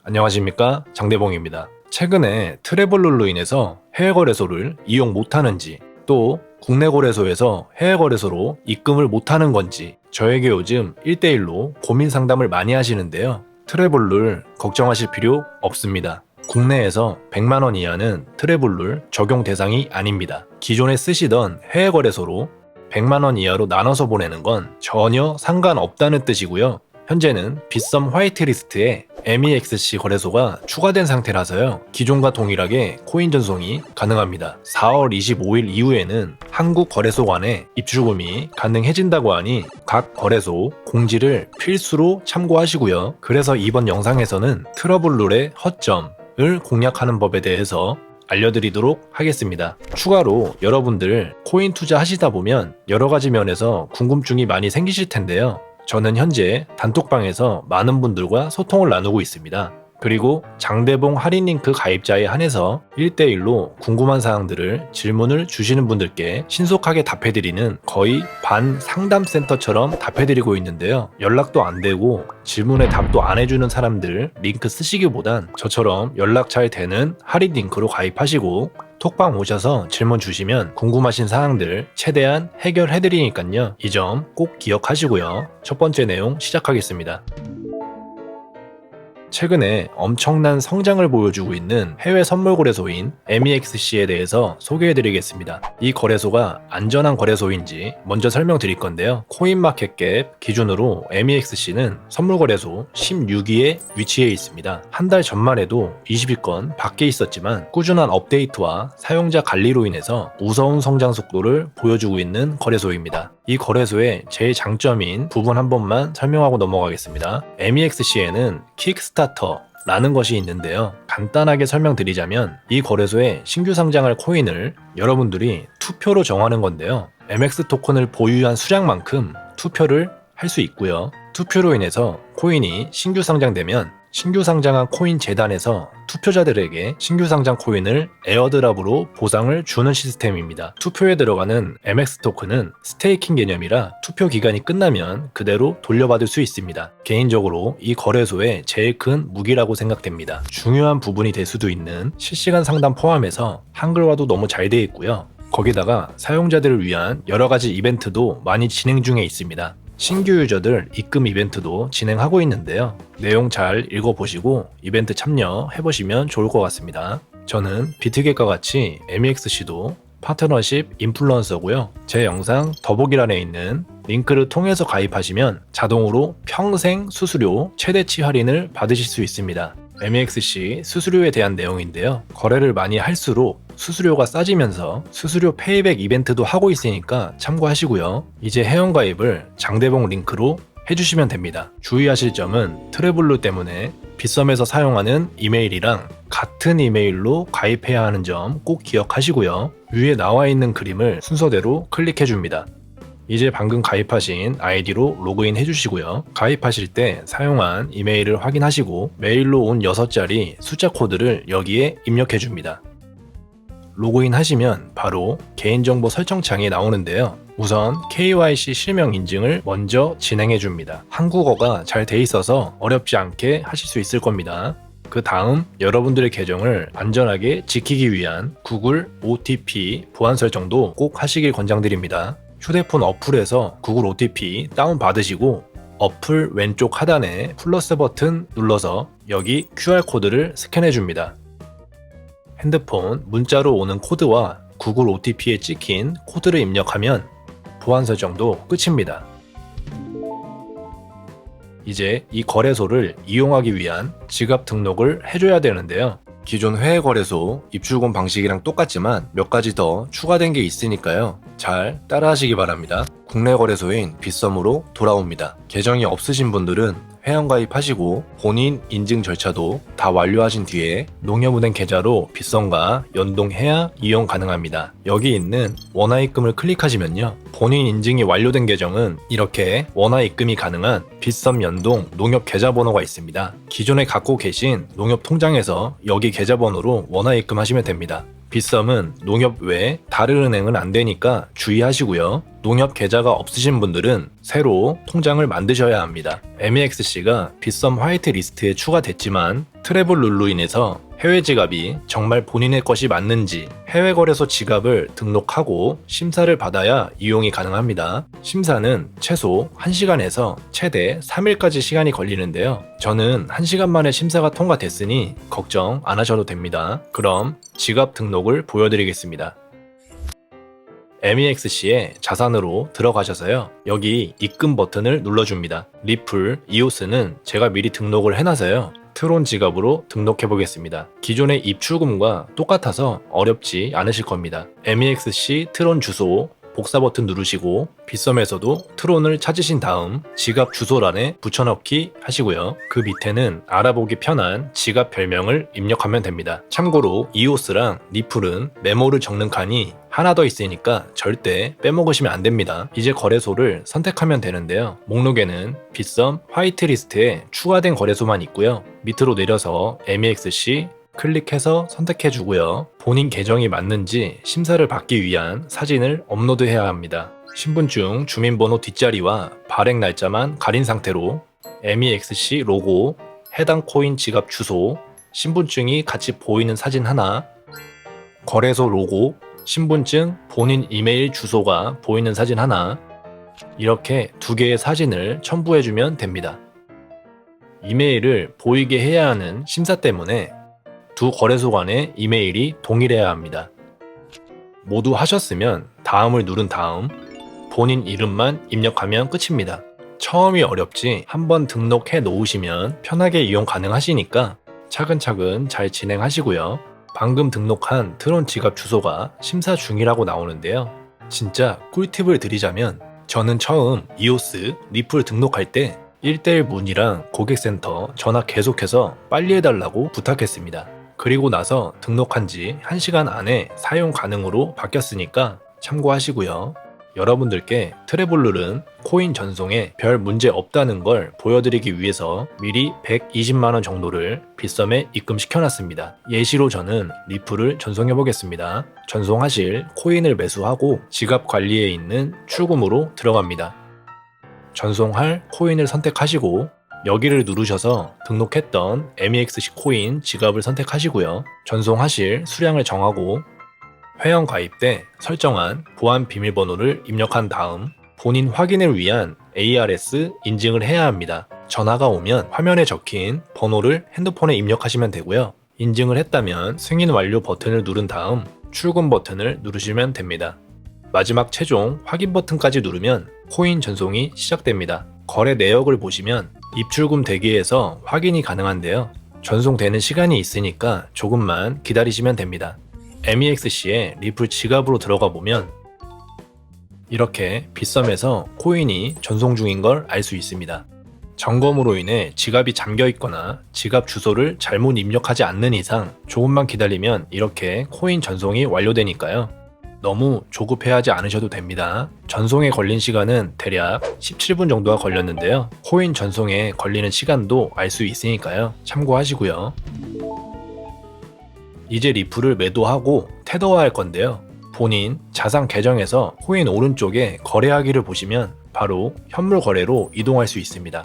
안녕하십니까, 장대봉입니다. 최근에 트래블룰로 인해서 해외 거래소를 이용 못하는지, 또 국내 거래소에서 해외 거래소로 입금을 못하는 건지 저에게 요즘 1대1로 고민 상담을 많이 하시는데요. 트래블룰 걱정하실 필요 없습니다. 국내에서 100만 원 이하는 트래블룰 적용 대상이 아닙니다. 기존에 쓰시던 해외 거래소로 100만 원 이하로 나눠서 보내는 건 전혀 상관없다는 뜻이고요. 현재는 빗썸 화이트리스트에 MEXC 거래소가 추가된 상태라서요. 기존과 동일하게 코인 전송이 가능합니다. 4월 25일 이후에는 한국 거래소 간의 입출금이 가능해진다고 하니 각 거래소 공지를 필수로 참고하시고요. 그래서 이번 영상에서는 트러블룰의 허점을 공략하는 법에 대해서 알려드리도록 하겠습니다. 추가로 여러분들 코인 투자하시다 보면 여러가지 면에서 궁금증이 많이 생기실 텐데요. 저는 현재 단톡방에서 많은 분들과 소통을 나누고 있습니다. 그리고 장대봉 할인 링크 가입자에 한해서 1대1로 궁금한 사항들을 질문을 주시는 분들께 신속하게 답해드리는 거의 반 상담센터처럼 답해드리고 있는데요. 연락도 안 되고 질문에 답도 안 해주는 사람들 링크 쓰시기보단 저처럼 연락 잘 되는 할인 링크로 가입하시고 톡방 오셔서 질문 주시면 궁금하신 사항들 최대한 해결해드리니까요. 이 점 꼭 기억하시고요. 첫 번째 내용 시작하겠습니다. 최근에 엄청난 성장을 보여주고 있는 해외 선물 거래소인 MEXC에 대해서 소개해드리겠습니다. 이 거래소가 안전한 거래소인지 먼저 설명드릴 건데요. 코인마켓캡 기준으로 MEXC는 선물 거래소 16위에 위치해 있습니다. 한 달 전만 해도 20위권 밖에 있었지만 꾸준한 업데이트와 사용자 관리로 인해서 무서운 성장 속도를 보여주고 있는 거래소입니다. 이 거래소의 제일 장점인 부분 한 번만 설명하고 넘어가겠습니다. MEXC에는 킥스타터라는 것이 있는데요. 간단하게 설명드리자면 이 거래소에 신규 상장할 코인을 여러분들이 투표로 정하는 건데요. MX 토큰을 보유한 수량만큼 투표를 할 수 있고요. 투표로 인해서 코인이 신규 상장되면 신규 상장한 코인 재단에서 투표자들에게 신규 상장 코인을 에어드랍으로 보상을 주는 시스템입니다. 투표에 들어가는 MX 토큰은 스테이킹 개념이라 투표 기간이 끝나면 그대로 돌려받을 수 있습니다. 개인적으로 이 거래소의 제일 큰 무기라고 생각됩니다. 중요한 부분이 될 수도 있는 실시간 상담 포함해서 한글화도 너무 잘 되어 있고요. 거기다가 사용자들을 위한 여러가지 이벤트도 많이 진행 중에 있습니다. 신규 유저들 입금 이벤트도 진행하고 있는데요. 내용 잘 읽어보시고 이벤트 참여해보시면 좋을 것 같습니다. 저는 비트겟과 같이 MEXC도 파트너십 인플루언서고요. 제 영상 더보기란에 있는 링크를 통해서 가입하시면 자동으로 평생 수수료 최대치 할인을 받으실 수 있습니다. MEXC 수수료에 대한 내용인데요. 거래를 많이 할수록 수수료가 싸지면서 수수료 페이백 이벤트도 하고 있으니까 참고하시고요. 이제 회원가입을 장대봉 링크로 해주시면 됩니다. 주의하실 점은 트래블룰 때문에 빗썸에서 사용하는 이메일이랑 같은 이메일로 가입해야 하는 점 꼭 기억하시고요. 위에 나와 있는 그림을 순서대로 클릭해줍니다. 이제 방금 가입하신 아이디로 로그인 해주시고요. 가입하실 때 사용한 이메일을 확인하시고 메일로 온 6자리 숫자 코드를 여기에 입력해줍니다. 로그인 하시면 바로 개인정보 설정창이 나오는데요. 우선 KYC 실명 인증을 먼저 진행해줍니다. 한국어가 잘 돼 있어서 어렵지 않게 하실 수 있을 겁니다. 그 다음 여러분들의 계정을 안전하게 지키기 위한 구글 OTP 보안 설정도 꼭 하시길 권장드립니다. 휴대폰 어플에서 구글 OTP 다운받으시고 어플 왼쪽 하단에 플러스 버튼 눌러서 여기 QR코드를 스캔해줍니다. 핸드폰 문자로 오는 코드와 구글 OTP에 찍힌 코드를 입력하면 보안 설정도 끝입니다. 이제 이 거래소를 이용하기 위한 지갑 등록을 해줘야 되는데요. 기존 해외 거래소 입출금 방식이랑 똑같지만 몇 가지 더 추가된 게 있으니까요. 잘 따라하시기 바랍니다. 국내 거래소인 빗썸으로 돌아옵니다. 계정이 없으신 분들은 회원가입하시고 본인 인증 절차도 다 완료하신 뒤에 농협은행 계좌로 빗썸과 연동해야 이용 가능합니다. 여기 있는 원화 입금을 클릭하시면요. 본인 인증이 완료된 계정은 이렇게 원화 입금이 가능한 빗썸 연동 농협 계좌번호가 있습니다. 기존에 갖고 계신 농협 통장에서 여기 계좌번호로 원화 입금하시면 됩니다. 빗썸은 농협 외 다른 은행은 안 되니까 주의하시고요. 농협 계좌가 없으신 분들은 새로 통장을 만드셔야 합니다. MEXC가 빗썸 화이트 리스트에 추가됐지만 트래블 룰로 인해서 해외 지갑이 정말 본인의 것이 맞는지 해외 거래소 지갑을 등록하고 심사를 받아야 이용이 가능합니다. 심사는 최소 1시간에서 최대 3일까지 시간이 걸리는데요. 저는 1시간 만에 심사가 통과됐으니 걱정 안 하셔도 됩니다. 그럼 지갑 등록을 보여드리겠습니다. MEXC의 자산으로 들어가셔서요. 여기 입금 버튼을 눌러줍니다. 리플, 이오스는 제가 미리 등록을 해놔서요. 트론 지갑으로 등록해 보겠습니다. 기존의 입출금과 똑같아서 어렵지 않으실 겁니다. MEXC 트론 주소 복사 버튼 누르시고 빗썸에서도 트론을 찾으신 다음 지갑 주소란에 붙여넣기 하시고요. 그 밑에는 알아보기 편한 지갑 별명을 입력하면 됩니다. 참고로 이오스랑 리플은 메모를 적는 칸이 하나 더 있으니까 절대 빼먹으시면 안 됩니다. 이제 거래소를 선택하면 되는데요. 목록에는 빗썸 화이트리스트에 추가된 거래소만 있고요. 밑으로 내려서 MEXC 클릭해서 선택해주고요. 본인 계정이 맞는지 심사를 받기 위한 사진을 업로드해야 합니다. 신분증 주민번호 뒷자리와 발행 날짜만 가린 상태로 MEXC 로고, 해당 코인 지갑 주소, 신분증이 같이 보이는 사진 하나, 거래소 로고, 신분증, 본인 이메일 주소가 보이는 사진 하나, 이렇게 2개의 사진을 첨부해주면 됩니다. 이메일을 보이게 해야 하는 심사 때문에 두 거래소 간의 이메일이 동일해야 합니다. 모두 하셨으면 다음을 누른 다음 본인 이름만 입력하면 끝입니다. 처음이 어렵지 한번 등록해 놓으시면 편하게 이용 가능하시니까 차근차근 잘 진행하시고요. 방금 등록한 트론 지갑 주소가 심사 중이라고 나오는데요. 진짜 꿀팁을 드리자면 저는 처음 이오스, 리플 등록할 때 1:1 문의랑 고객센터 전화 계속해서 빨리 해달라고 부탁했습니다. 그리고 나서 등록한 지 1시간 안에 사용 가능으로 바뀌었으니까 참고하시고요. 여러분들께 트래블룰은 코인 전송에 별 문제 없다는 걸 보여드리기 위해서 미리 120만원 정도를 빗썸에 입금시켜놨습니다. 예시로 저는 리플을 전송해 보겠습니다. 전송하실 코인을 매수하고 지갑 관리에 있는 출금으로 들어갑니다. 전송할 코인을 선택하시고 여기를 누르셔서 등록했던 MEXC 코인 지갑을 선택하시고요. 전송하실 수량을 정하고 회원 가입 때 설정한 보안 비밀번호를 입력한 다음 본인 확인을 위한 ARS 인증을 해야 합니다. 전화가 오면 화면에 적힌 번호를 핸드폰에 입력하시면 되고요. 인증을 했다면 승인 완료 버튼을 누른 다음 출금 버튼을 누르시면 됩니다. 마지막 최종 확인 버튼까지 누르면 코인 전송이 시작됩니다. 거래 내역을 보시면 입출금 대기에서 확인이 가능한데요. 전송되는 시간이 있으니까 조금만 기다리시면 됩니다. MEXC의 리플 지갑으로 들어가 보면 이렇게 빗썸에서 코인이 전송 중인 걸 알 수 있습니다. 점검으로 인해 지갑이 잠겨 있거나 지갑 주소를 잘못 입력하지 않는 이상 조금만 기다리면 이렇게 코인 전송이 완료되니까요. 너무 조급해하지 않으셔도 됩니다. 전송에 걸린 시간은 대략 17분 정도가 걸렸는데요. 코인 전송에 걸리는 시간도 알 수 있으니까요. 참고하시고요. 이제 리플을 매도하고 테더화할 건데요. 본인 자산 계정에서 코인 오른쪽에 거래하기를 보시면 바로 현물 거래로 이동할 수 있습니다.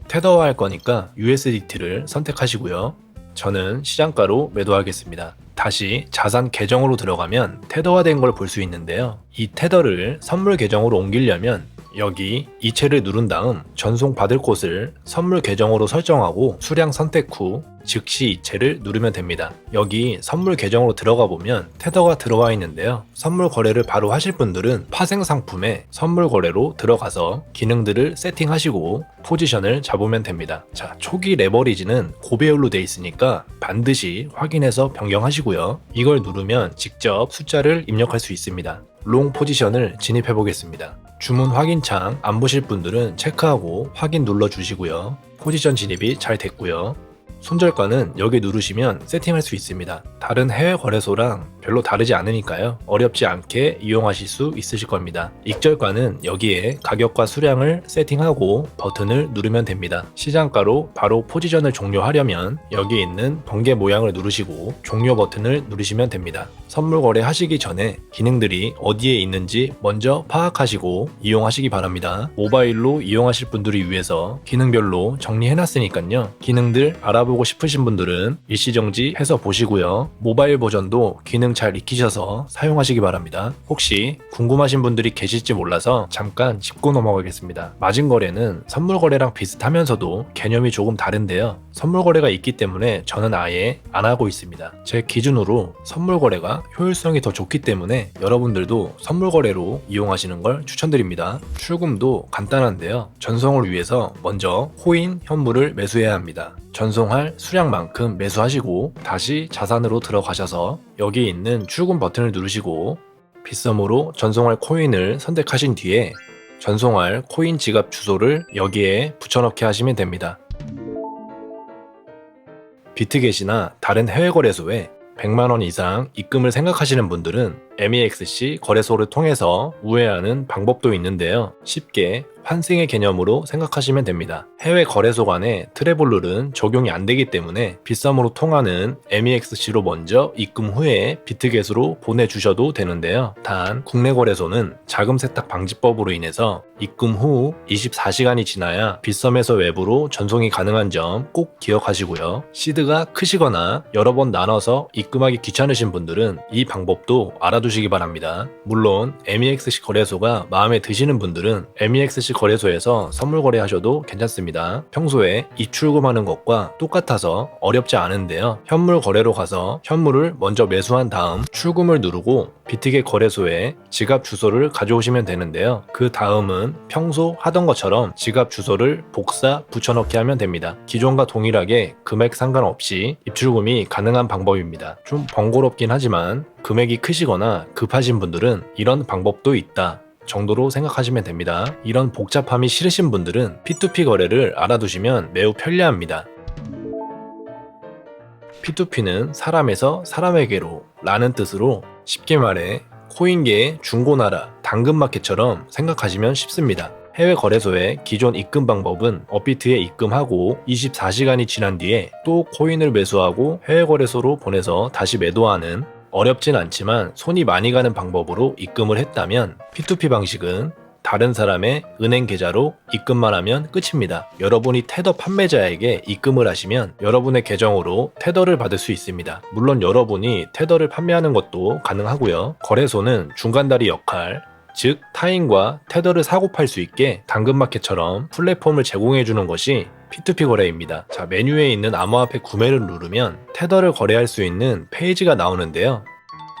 테더화할 거니까 USDT를 선택하시고요. 저는 시장가로 매도하겠습니다. 다시 자산 계정으로 들어가면 테더화된 걸 볼 수 있는데요. 이 테더를 선물 계정으로 옮기려면 여기 이체를 누른 다음 전송 받을 곳을 선물 계정으로 설정하고 수량 선택 후 즉시 이체를 누르면 됩니다. 여기 선물 계정으로 들어가 보면 테더가 들어와 있는데요. 선물 거래를 바로 하실 분들은 파생 상품에 선물 거래로 들어가서 기능들을 세팅하시고 포지션을 잡으면 됩니다. 자, 초기 레버리지는 고배율로 되어 있으니까 반드시 확인해서 변경하시고요. 이걸 누르면 직접 숫자를 입력할 수 있습니다. 롱 포지션을 진입해 보겠습니다. 주문 확인창 안 보실 분들은 체크하고 확인 눌러주시고요. 포지션 진입이 잘 됐고요. 손절가는 여기 누르시면 세팅할 수 있습니다. 다른 해외 거래소랑 별로 다르지 않으니까요. 어렵지 않게 이용하실 수 있으실 겁니다. 익절가는 여기에 가격과 수량을 세팅하고 버튼을 누르면 됩니다. 시장가로 바로 포지션을 종료하려면 여기 있는 번개 모양을 누르시고 종료 버튼을 누르시면 됩니다. 선물 거래 하시기 전에 기능들이 어디에 있는지 먼저 파악하시고 이용하시기 바랍니다. 모바일로 이용하실 분들을 위해서 기능별로 정리해놨으니까요. 기능들 알아 알아보고 싶으신 분들은 일시정지 해서 보시고요. 모바일 버전도 기능 잘 익히셔서 사용하시기 바랍니다. 혹시 궁금하신 분들이 계실지 몰라서 잠깐 짚고 넘어가겠습니다. 마진거래는 선물거래랑 비슷하면서도 개념이 조금 다른데요. 선물거래가 있기 때문에 저는 아예 안 하고 있습니다. 제 기준으로 선물거래가 효율성이 더 좋기 때문에 여러분들도 선물거래로 이용하시는 걸 추천드립니다. 출금도 간단한데요. 전송을 위해서 먼저 코인, 현물을 매수해야 합니다. 전송할 수량만큼 매수하시고 다시 자산으로 들어가셔서 여기 있는 출금 버튼을 누르시고 빗썸으로 전송할 코인을 선택하신 뒤에 전송할 코인 지갑 주소를 여기에 붙여넣기 하시면 됩니다. 비트겟이나 다른 해외 거래소에 100만원 이상 입금을 생각하시는 분들은 MEXC 거래소를 통해서 우회하는 방법도 있는데요. 쉽게 환승의 개념으로 생각하시면 됩니다. 해외 거래소 간의 트래블 적용이 안 되기 때문에 빗썸으로 통하는 MEXC로 먼저 입금 후에 비트겟으로 보내주셔도 되는데요. 단 국내 거래소는 자금 세탁 방지법으로 인해서 입금 후 24시간이 지나야 빗썸에서 외부로 전송이 가능한 점 꼭 기억하시고요. 시드가 크시거나 여러 번 나눠서 입금하기 귀찮으신 분들은 이 방법도 알아두시기 바랍니다. 물론 MEXC 거래소가 마음에 드시는 분들은 MEXC 거래소에서 선물 거래하셔도 괜찮습니다. 평소에 입출금하는 것과 똑같아서 어렵지 않은데요. 현물 거래로 가서 현물을 먼저 매수한 다음 출금을 누르고 비트겟 거래소에 지갑 주소를 가져오시면 되는데요. 그 다음은 평소 하던 것처럼 지갑 주소를 복사 붙여넣기 하면 됩니다. 기존과 동일하게 금액 상관없이 입출금이 가능한 방법입니다. 좀 번거롭긴 하지만 금액이 크시거나 급하신 분들은 이런 방법도 있다 정도로 생각하시면 됩니다. 이런 복잡함이 싫으신 분들은 P2P 거래를 알아두시면 매우 편리합니다. P2P는 사람에서 사람에게로 라는 뜻으로 쉽게 말해 코인계의 중고나라, 당근마켓처럼 생각하시면 쉽습니다. 해외 거래소의 기존 입금 방법은 업비트에 입금하고 24시간이 지난 뒤에 또 코인을 매수하고 해외 거래소로 보내서 다시 매도하는 어렵진 않지만 손이 많이 가는 방법으로 입금을 했다면 P2P 방식은 다른 사람의 은행 계좌로 입금만 하면 끝입니다. 여러분이 테더 판매자에게 입금을 하시면 여러분의 계정으로 테더를 받을 수 있습니다. 물론 여러분이 테더를 판매하는 것도 가능하고요. 거래소는 중간다리 역할, 즉 타인과 테더를 사고 팔 수 있게 당근마켓처럼 플랫폼을 제공해 주는 것이 P2P 거래입니다. 자, 메뉴에 있는 암호화폐 구매를 누르면 테더를 거래할 수 있는 페이지가 나오는데요.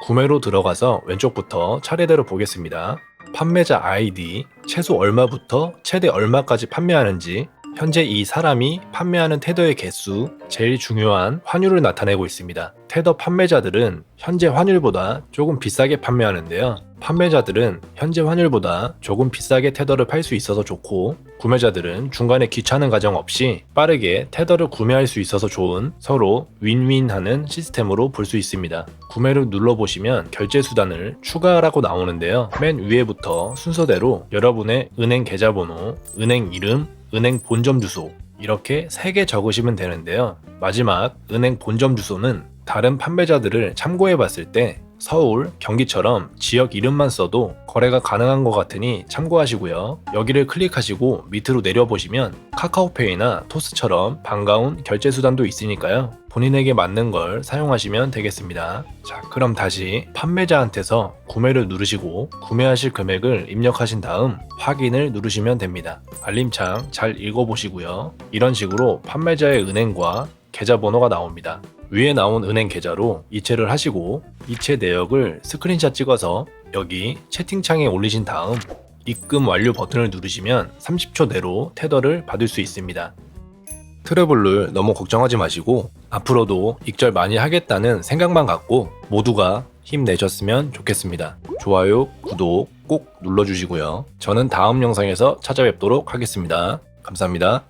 구매로 들어가서 왼쪽부터 차례대로 보겠습니다. 판매자 아이디, 최소 얼마부터 최대 얼마까지 판매하는지, 현재 이 사람이 판매하는 테더의 개수, 제일 중요한 환율을 나타내고 있습니다. 테더 판매자들은 현재 환율보다 조금 비싸게 판매하는데요. 판매자들은 현재 환율보다 조금 비싸게 테더를 팔 수 있어서 좋고, 구매자들은 중간에 귀찮은 과정 없이 빠르게 테더를 구매할 수 있어서 좋은 서로 윈윈하는 시스템으로 볼 수 있습니다. 구매를 눌러보시면 결제 수단을 추가하라고 나오는데요. 맨 위에부터 순서대로 여러분의 은행 계좌번호, 은행 이름, 은행 본점 주소 이렇게 3개 적으시면 되는데요. 마지막 은행 본점 주소는 다른 판매자들을 참고해 봤을 때 서울, 경기처럼 지역 이름만 써도 거래가 가능한 것 같으니 참고하시고요. 여기를 클릭하시고 밑으로 내려보시면 카카오페이나 토스처럼 반가운 결제 수단도 있으니까요. 본인에게 맞는 걸 사용하시면 되겠습니다. 자, 그럼 다시 판매자한테서 구매를 누르시고 구매하실 금액을 입력하신 다음 확인을 누르시면 됩니다. 알림창 잘 읽어보시고요. 이런 식으로 판매자의 은행과 계좌번호가 나옵니다. 위에 나온 은행 계좌로 이체를 하시고 이체 내역을 스크린샷 찍어서 여기 채팅창에 올리신 다음 입금 완료 버튼을 누르시면 30초 내로 테더를 받을 수 있습니다. 트러블을 너무 걱정하지 마시고 앞으로도 익절 많이 하겠다는 생각만 갖고 모두가 힘내셨으면 좋겠습니다. 좋아요, 구독 꼭 눌러주시고요. 저는 다음 영상에서 찾아뵙도록 하겠습니다. 감사합니다.